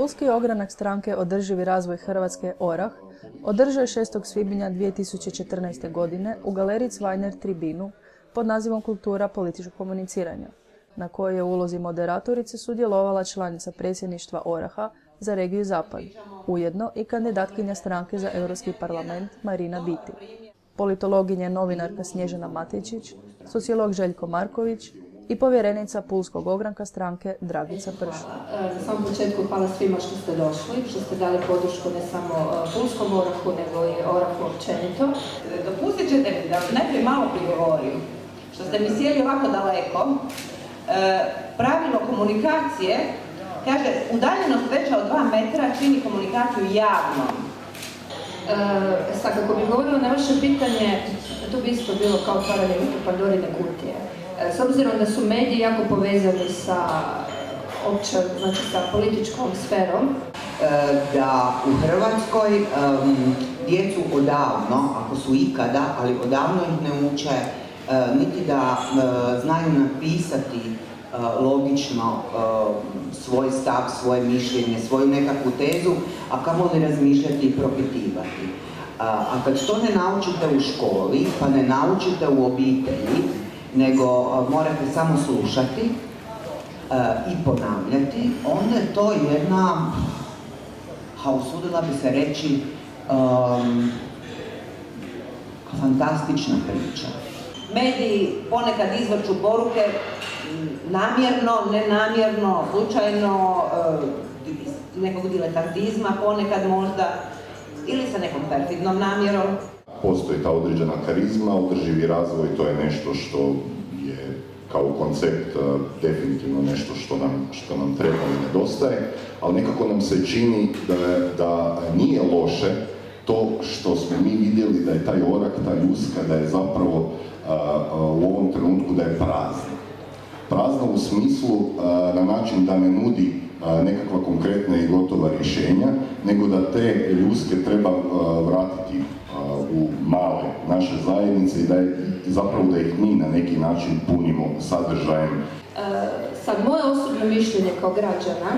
Pulski ogranak stranke Održivi razvoj Hrvatske ORAH održao je 6. svibnja 2014. godine u galeriji Cvajner tribinu pod nazivom Kultura političkog komuniciranja, na kojoj je u ulozi moderatorice sudjelovala članica predsjedništva ORAH-a za regiju Zapad, ujedno i kandidatkinja stranke za Europski parlament Marina Biti, politologinja novinarka Snježana Matejčić, sociolog Željko Marković i povjerenica Pulskog ogranka stranke Dragica Prš. Na samom početku hvala svima što ste došli, što ste dali podršku ne samo Pulskom ORAH-u, nego i ORAH-u općenito. Dopustit ćete mi da najprije malo prigovorim, što ste mi sjeli ovako daleko. Pravilo komunikacije kaže udaljenost veća od 2 metra čini komunikaciju javnom. Sad, kako bih govorila na vaše pitanje, to bi isto bilo kao otvaranje Pandorine kutije. S obzirom da su mediji jako povezani sa općom, znači sa političkom sferom. Da u Hrvatskoj djecu odavno, ako su ikada, ali odavno ih ne uče niti da znaju napisati logično svoj stav, svoje mišljenje, svoju nekakvu tezu, a kamoli razmišljati i propitivati. A kad to ne naučite u školi, pa ne naučite u obitelji, nego morate samo slušati i ponavljati, onda je to jedna, usudila bi se reći, fantastična priča. Mediji ponekad izvrću poruke namjerno, nenamjerno, slučajno, nekog diletantizma ponekad možda, ili sa nekom perfidnom namjerom. Postoji ta određena karizma, održivi razvoj, to je nešto što je kao koncept definitivno nešto što nam treba i nedostaje, ali nekako nam se čini da nije loše to što smo mi vidjeli da je taj ORAH, ta ljuska, da je zapravo u ovom trenutku da je prazna. Prazna u smislu na način da ne nudi nekakva konkretna i gotova rješenja, nego da te ljuske treba vratiti u male naše zajednice i zapravo da ih mi na neki način punimo sadržajem. Sad, moje osobno mišljenje kao građana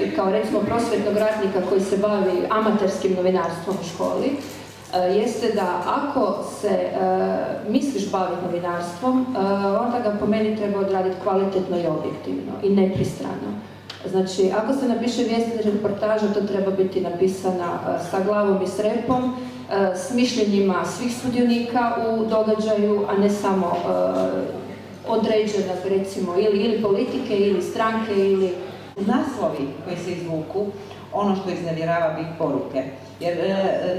i kao recimo prosvjetnog radnika koji se bavi amaterskim novinarstvom u školi, jeste da ako se misliš baviti novinarstvom, onda ga po meni treba odraditi kvalitetno i objektivno i nepristrano. Znači, ako se napiše vijest ili reportaža, to treba biti napisana sa glavom i s repom, s mišljenjima svih sudionika u događaju, a ne samo određena, recimo, ili politike, ili stranke, ili... Naslovi koji se izvuku, ono što iznevjerava bit poruke. Jer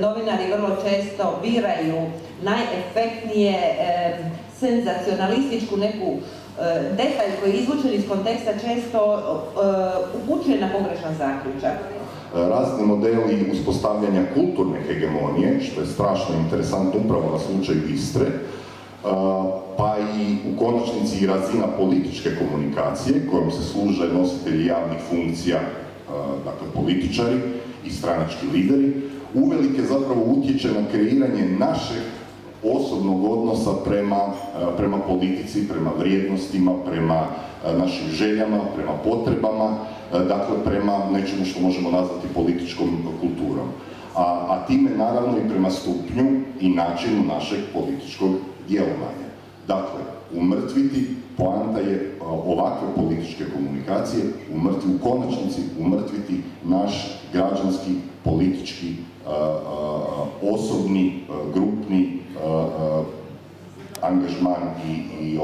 novinari vrlo često biraju najefektnije, senzacionalističku neku detalj koji je izvučen iz konteksta često upućuje na pogrešan zaključak. Razni modeli uspostavljanja kulturne hegemonije, što je strašno interesantno upravo na slučaju Istre, pa i u konačnici i razina političke komunikacije kojom se služe nositelji javnih funkcija, dakle političari i stranački lideri, uvelike zapravo utječe na kreiranje našeg osobnog odnosa prema politici, prema vrijednostima, prema našim željama, prema potrebama, dakle prema nečemu što možemo nazvati političkom kulturom. A time naravno i prema stupnju i načinu našeg političkog djelovanja. Dakle, umrtviti, poanta je ovakve političke komunikacije, u konačnici umrtviti naš građanski, politički, osobni, grupni angažman i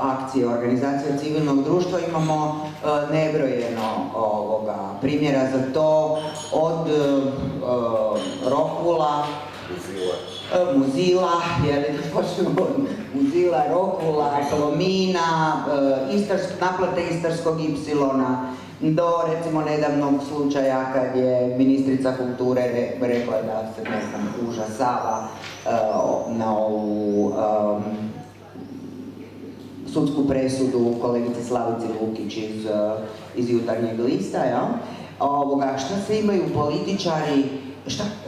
akcije, organizacije civilnog društva imamo nebrojeno primjera za to, od Rokvula, Muzila, Muzila, Rokvula, Plomina, naplate Istarskog Ipsilona, do recimo nedavnog slučaja kad je ministrica kulture rekla da se užasava na ovu sudsku presudu kolegice Slavice Lukić iz Jutarnjeg lista, šta se imaju političari,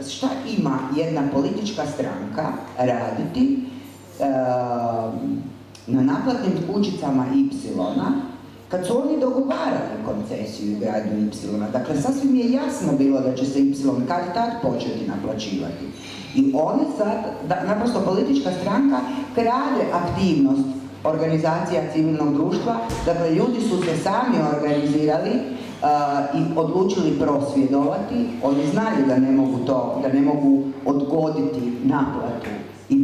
šta ima jedna politička stranka raditi na naplatnim kućicama Ipsilona kad su oni dogovarali koncesiju i gradnju Y, dakle sasvim je jasno bilo da će se Y kad tad početi naplaćivati. I oni sad, naprosto politička stranka krade aktivnost organizacija civilnog društva, dakle ljudi su se sami organizirali i odlučili prosvjedovati, oni znaju da ne mogu odgoditi naplatu Y,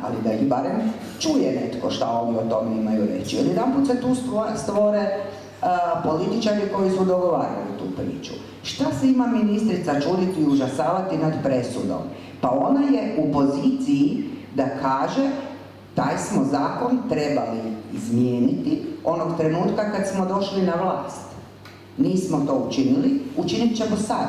ali da ih barem čuje netko šta oni o tome imaju reći. Odjedanput se tu stvore političari koji su dogovarali tu priču. Šta se ima ministrica čuditi i užasavati nad presudom? Pa ona je u poziciji da kaže taj smo zakon trebali izmijeniti onog trenutka kad smo došli na vlast. Nismo to učinili, učinit ćemo sad.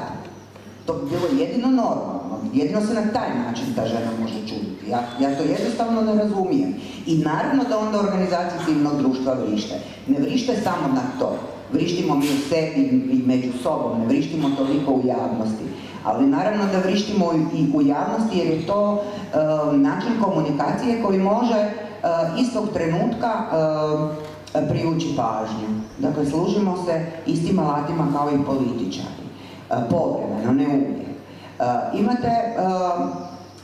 To bi bilo jedino normalno, jedino se na taj način ta žena može čuditi. Ja to jednostavno ne razumijem. I naravno da onda organizacije civilnog društva vrište. Ne vrište samo na to. Vrištimo mi u sebi i među sobom, ne vrištimo toliko u javnosti. Ali naravno da vrištimo i u javnosti jer je to način komunikacije koji može istog trenutka privući pažnju. Dakle, služimo se istim alatima kao i političari. Povremeno, ne uvijek. Imate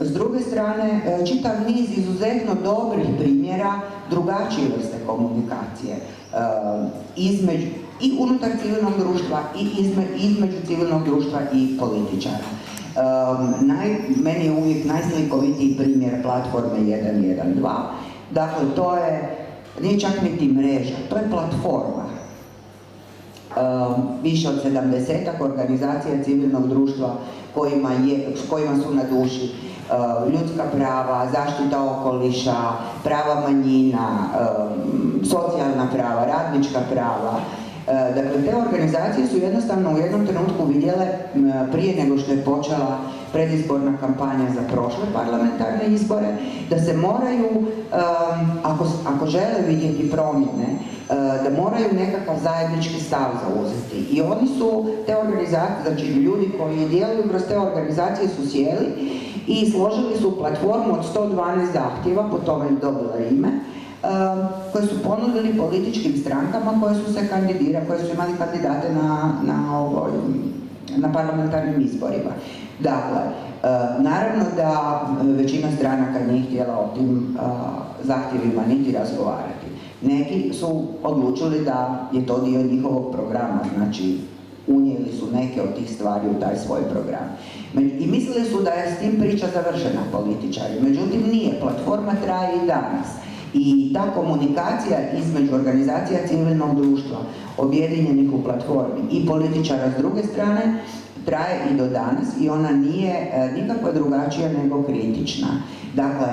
s druge strane čitav niz izuzetno dobrih primjera drugačije vrste komunikacije i unutar civilnog društva i između civilnog društva i političara. Meni je uvijek najslikovitiji primjer platforme 112. Dakle, to nije čak niti mreža, to je platforma. Više od 70-ak organizacija civilnog društva kojima su na duši ljudska prava, zaštita okoliša, prava manjina, socijalna prava, radnička prava. Dakle, te organizacije su jednostavno u jednom trenutku vidjele, prije nego što je počela predizborna kampanja za prošle parlamentarne izbore, da se moraju, ako žele vidjeti promjene, da moraju nekakav zajednički stav zauzeti. I oni su te organizacije, znači ljudi koji djeluju kroz te organizacije su sjeli i složili su platformu od 112 zahtjeva, po tome je dobila ime, koje su ponudili političkim strankama koje su se kandidirali, koje su imali kandidate na parlamentarnim izborima. Dakle, naravno da većina stranaka nije htjela o tim zahtjevima niti razgovarati. Neki su odlučili da je to dio njihovog programa, znači unijeli su neke od tih stvari u taj svoj program. I mislili su da je s tim priča završena političari, međutim nije, platforma traje i danas. I ta komunikacija između organizacija civilnog društva, objedinjenih u platformi i političara s druge strane, traje i do danas i ona nije nikakva drugačija nego kritična. Dakle,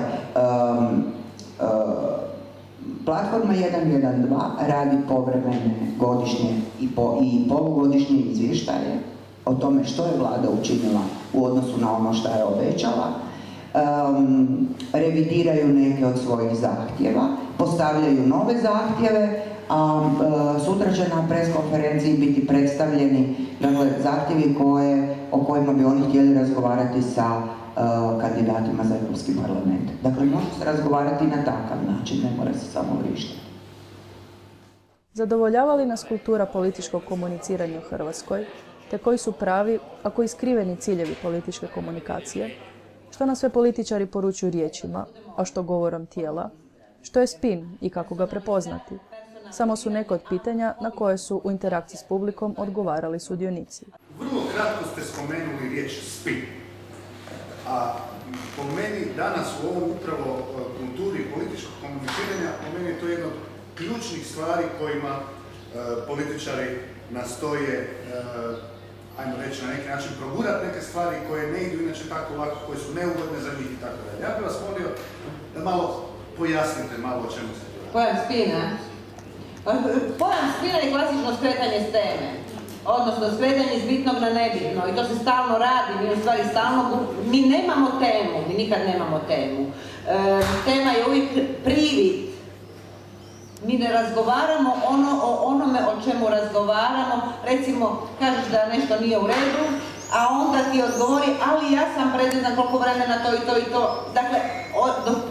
platforma 112 radi povremene godišnje i polugodišnje izvještaje o tome što je vlada učinila u odnosu na ono što je obećala. Revidiraju neke od svojih zahtjeva, postavljaju nove zahtjeve, a sutra će na preskonferenciji biti predstavljeni zahtjevi o kojima bi oni htjeli razgovarati sa kandidatima za Europski parlament. Dakle, može se razgovarati na takav način, ne mora se samo vrištati. Zadovoljava li nas kultura političkog komuniciranja u Hrvatskoj, te koji su pravi, ako i skriveni ciljevi političke komunikacije? Što nas sve političari poručuju riječima, a što govorom tijela? Što je spin i kako ga prepoznati? Samo su neka od pitanja na koje su u interakciji s publikom odgovarali sudionici. Vrlo kratko ste spomenuli riječ spin. A po meni danas u ovom upravo kulturi političkog komuniciranja, po meni je to jedna od ključnih stvari kojima političari nastoje ajmo reći na neki način progurati neke stvari koje ne idu inače tako lako, koje su neugodne za njih i tako dalje. Ja bih vas molio da malo pojasnite malo o čemu se to radi. Pojam spina? Pojam spina je klasično skretanje s teme. Odnosno skretanje iz bitnog na nebitno i to se stalno radi, mi nemamo temu, mi nikad nemamo temu. Tema je uvijek privid. Mi ne razgovaramo o onome o čemu razgovaramo, recimo kažeš da nešto nije u redu, a onda ti odgovori, ali ja sam predvidna koliko vremena to i to i to. Dakle,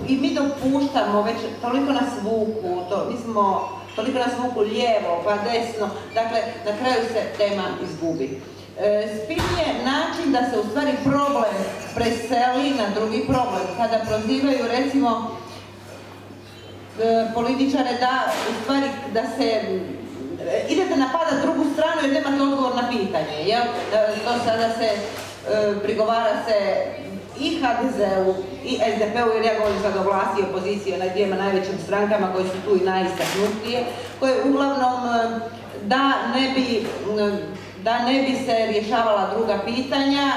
i mi dopuštamo, već toliko nas vuku, mi smo toliko nas vuku lijevo pa desno, dakle na kraju se tema izgubi. Spin je način da se u stvari problem preseli na drugi problem. Kada prozivaju recimo političare u stvari da se idete napadati drugu stranu jer nemate odgovor na pitanje, jel? To sada se prigovara se i HDZ-u i SDP-u, jer ja govorim sad o vlasti i opoziciji, na dvijema najvećim strankama koje su tu i najistaknutije, koje uglavnom da ne bi se rješavala druga pitanja,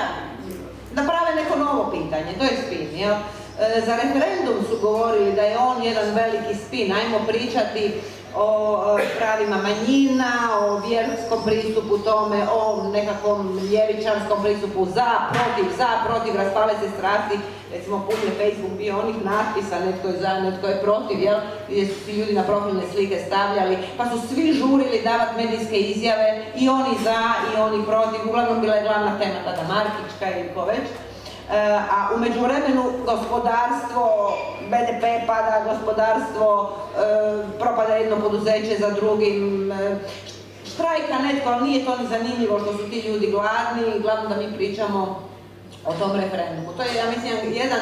da prave neko novo pitanje, to je spin, jel? Za referendum su govorili da je on jedan veliki spin, ajmo pričati o pravima manjina, o vjerskom pristupu tome, o nekakvom ljevičarskom pristupu za, protiv, raspale se strasti, recimo putem Facebook bio onih natpisa, netko je za, netko je protiv, jel? Gdje su svi ljudi na profilne slike stavljali, pa su svi žurili davati medijske izjave, i oni za, i oni protiv, uglavnom bila je glavna tema tada Markićka ili ko već. A u međuvremenu gospodarstvo, BDP pada, gospodarstvo, propada jedno poduzeće za drugim, štrajka netko, ali nije to ni zanimljivo što su ti ljudi gladni, glavno da mi pričamo o tom referendumu. To je, ja mislim, jedan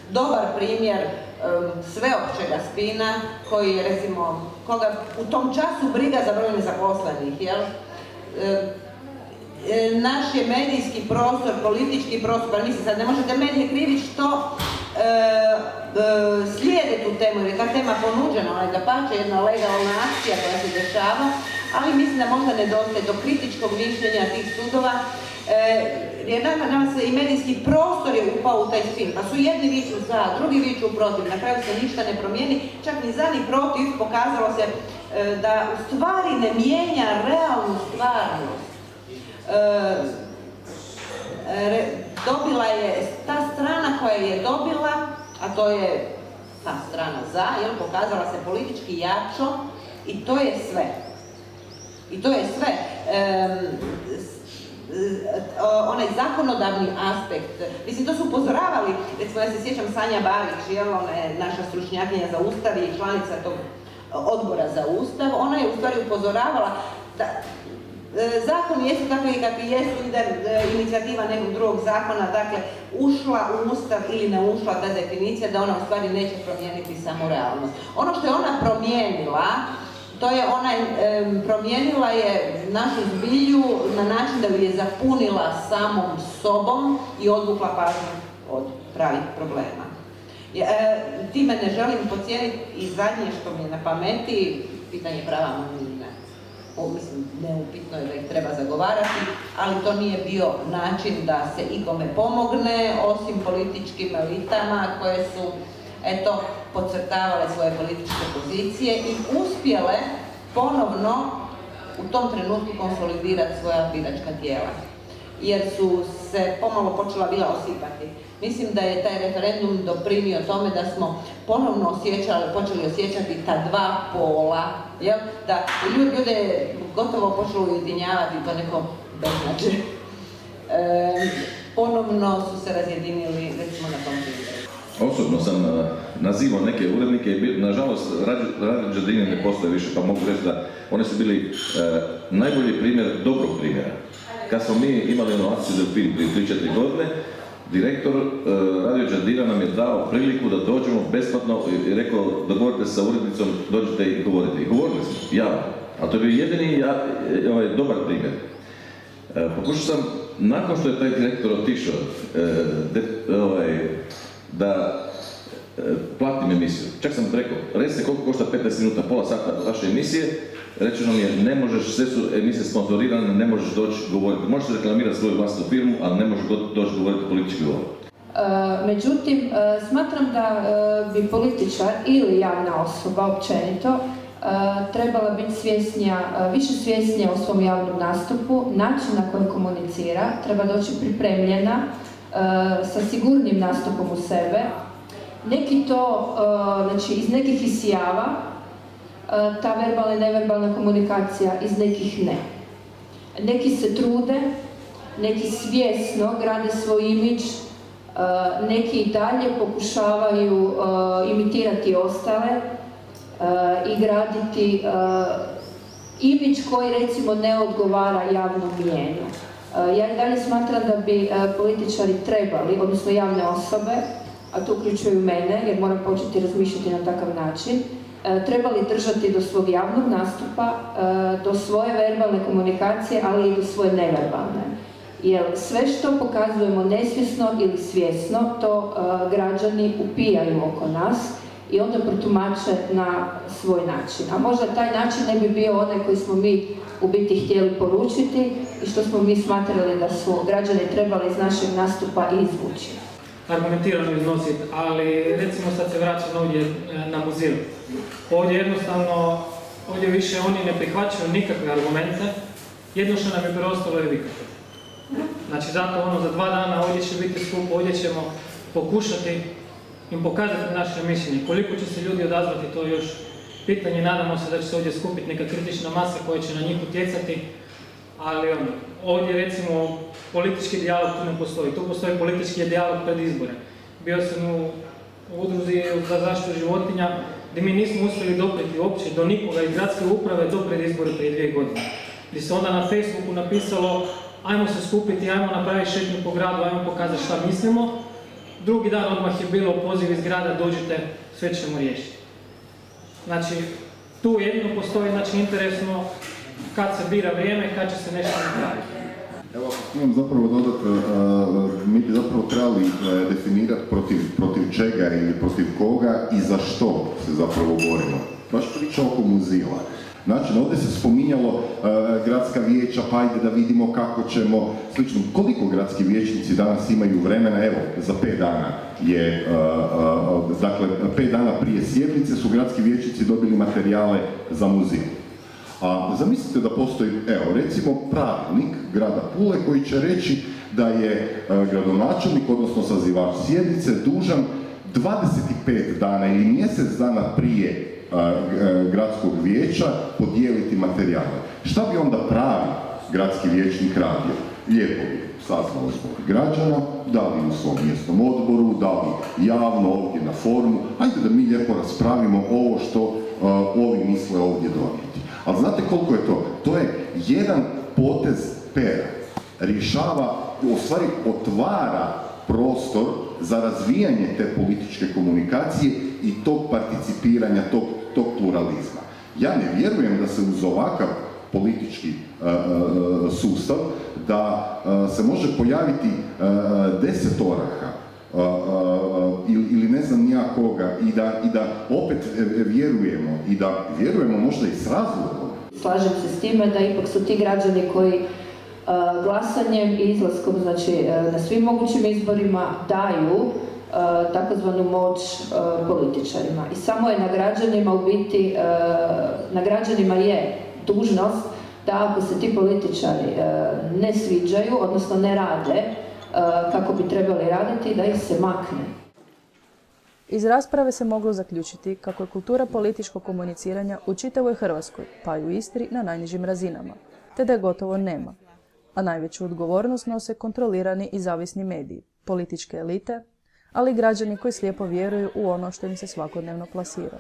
dobar primjer sveopćega spina koji je, recimo, koga u tom času briga za broj nezaposlenih, jel? Naš je medijski prostor, politički prostor, pa mislim sad ne možete medije kriviti što slijede tu temu, jer je ta tema ponuđena, ona je dapače jedna legalna akcija koja se dešava, ali mislim da možda nedostaje do kritičkog mišljenja tih sudova, jer nama se i medijski prostor je upao u taj spin, pa su jedni viču za, drugi viču protiv, na kraju se ništa ne promijeni, čak ni za ni protiv, pokazalo se da u stvari ne mijenja realnu stvarnost. Dobila je ta strana koja je dobila, a to je ta strana za, pokazala se politički jačo, i to je sve. I to je sve. Onaj zakonodavni aspekt, mislim, to su upozoravali, recimo ja se sjećam Sanja Bavić, ona je naša stručnjakinja za Ustav i članica tog odbora za Ustav, ona je u stvari upozoravala da zakon jesu takvi kakvi jesu, ide inicijativa nekog drugog zakona, dakle, ušla u Ustav ili ne ušla ta definicija, da ona u stvari neće promijeniti samo realnost. Ono što je ona promijenila, to je promijenila je našu zbilju na način da ju je zapunila samom sobom i odvukla pažnju od pravih problema. Time ne želim podcijeniti i zadnje što mi je na pameti, pitanje prava manjina. Mislim, neupitno je da ih treba zagovarati, ali to nije bio način da se ikome pomogne, osim političkim elitama koje su, eto, podcrtavale svoje političke pozicije i uspjele ponovno u tom trenutku konsolidirati svoja biračka tijela, jer su se pomalo počela bila osipati. Mislim da je taj referendum doprinio tome da smo ponovno počeli osjećati ta dva pola, jel? Da ljude gotovo počelo ujedinjavati to neko beznađe. Ponovno su se razjedinili, recimo, na tom primjeru. Osobno sam nazivao neke urednike, nažalost Radio Đerdine ne postoje više, pa mogu reći da one su bili najbolji primjer dobrog primjera. Kad smo mi imali onu akciju Delfin prije 3-4 godine, direktor Radio Đerdina nam je dao priliku da dođemo besplatno i rekao, dogovorite se sa urednicom, dođite i govorite. I govorili smo, javno. A to je bio jedini dobar primjer. Pokušao sam, nakon što je taj direktor otišao, da platim emisiju. Čak sam rekao, recite koliko košta 15 minuta, pola sata vaše emisije, rečeno mi je, ne možeš, sve su emisije sponsorirane, ne možeš doći govoriti. Možeš reklamirati svoju vlastnu firmu, ali ne možeš doći govoriti politički govor. Međutim, smatram da bi političar ili javna osoba općenito trebala biti više svjesnija o svom javnom nastupu, način na koji komunicira, treba doći pripremljena, sa sigurnim nastupom u sebe. Neki to, znači iz nekih isjava, ta verbalna i neverbalna komunikacija, iz nekih ne. Neki se trude, neki svjesno grade svoj imidž, neki i dalje pokušavaju imitirati ostale, i graditi imidž koji recimo ne odgovara javnom mnijenju. Ja i dalje smatram da bi političari trebali, odnosno javne osobe, a to uključuju mene jer moram početi razmišljati na takav način, trebali držati do svog javnog nastupa, do svoje verbalne komunikacije, ali i do svoje neverbalne. Jer sve što pokazujemo nesvjesno ili svjesno, to građani upijaju oko nas i onda protumače na svoj način. A možda taj način ne bi bio onaj koji smo mi u biti htjeli poručiti i što smo mi smatrali da su građani trebali iz našeg nastupa izvući. Argumentirano iznositi, ali recimo sad se vraćam ovdje na Muzil. Ovdje jednostavno, ovdje više oni ne prihvaćaju nikakve argumente, jedno što nam je preostalo je vikati. Znači zato za 2 dana ovdje će biti skup, ovdje ćemo pokušati im pokazati naše mišljenje. Koliko će se ljudi odazvati, to je još pitanje, nadamo se da će se ovdje skupiti neka kritična masa koja će na njih utjecati, ali ovdje recimo politički dijalog tu ne postoji, tu postoji politički dijalog pred izbore. Bio sam u udruzi za zaštitu životinja gdje mi nismo uspjeli doprijeti uopće do nikoga iz gradske uprave do pred izbore prije 2 godine. Gdje se onda na Facebooku napisalo ajmo se skupiti, ajmo napraviti šetnju po gradu, ajmo pokazati šta mislimo. Drugi dan odmah je bilo poziv iz grada, dođite, sve ćemo riješiti. Znači, tu jedino postoji interesno kad se bira vrijeme, kad će se nešto napraviti. Evo, imam zapravo dodati, mi bi zapravo trebali definirati protiv čega ili protiv koga i za što se zapravo borimo. Baš priča oko Muzila. Znači, ovdje se spominjalo gradska vijeća, pa ajde da vidimo kako ćemo, slično. Koliko gradski vijećnici danas imaju vremena? Evo, za 5 dana je, dakle, 5 dana prije sjednice su gradski vijećnici dobili materijale za Muzil. A zamislite da postoji, evo, recimo pravilnik grada Pule koji će reći da je gradonačelnik, odnosno sazivač sjednice, dužan 25 dana ili mjesec dana prije gradskog vijeća podijeliti materijale. Šta bi onda pravi gradski vijećnik radio? Lijepo bi saznalo zbog građana, da li u svom mjesnom odboru, da li javno ovdje na forumu, ajde da mi lijepo raspravimo ovo što ovi misle ovdje donijeti. Ali znate koliko je to? To je jedan potez pera. Rješava, u stvari otvara prostor za razvijanje te političke komunikacije i tog participiranja, tog pluralizma. Ja ne vjerujem da se uz ovakav politički sustav da se može pojaviti 10 oraha ili ne znam nija koga i da opet vjerujemo i da vjerujemo možda i s razlogom. Slažem se s time da ipak su ti građani koji glasanjem i izlaskom, znači na svim mogućim izborima daju takozvanu moć političarima. I samo je na građanima u biti, na građanima je dužnost da ako se ti političari ne sviđaju, odnosno ne rade kako bi trebali raditi, da ih se makne. Iz rasprave se moglo zaključiti kako je kultura političkog komuniciranja u čitavoj Hrvatskoj, pa i u Istri, na najnižim razinama, te da je gotovo nema. A najveću odgovornost nose kontrolirani i zavisni mediji, političke elite, ali i građani koji slijepo vjeruju u ono što im se svakodnevno plasira.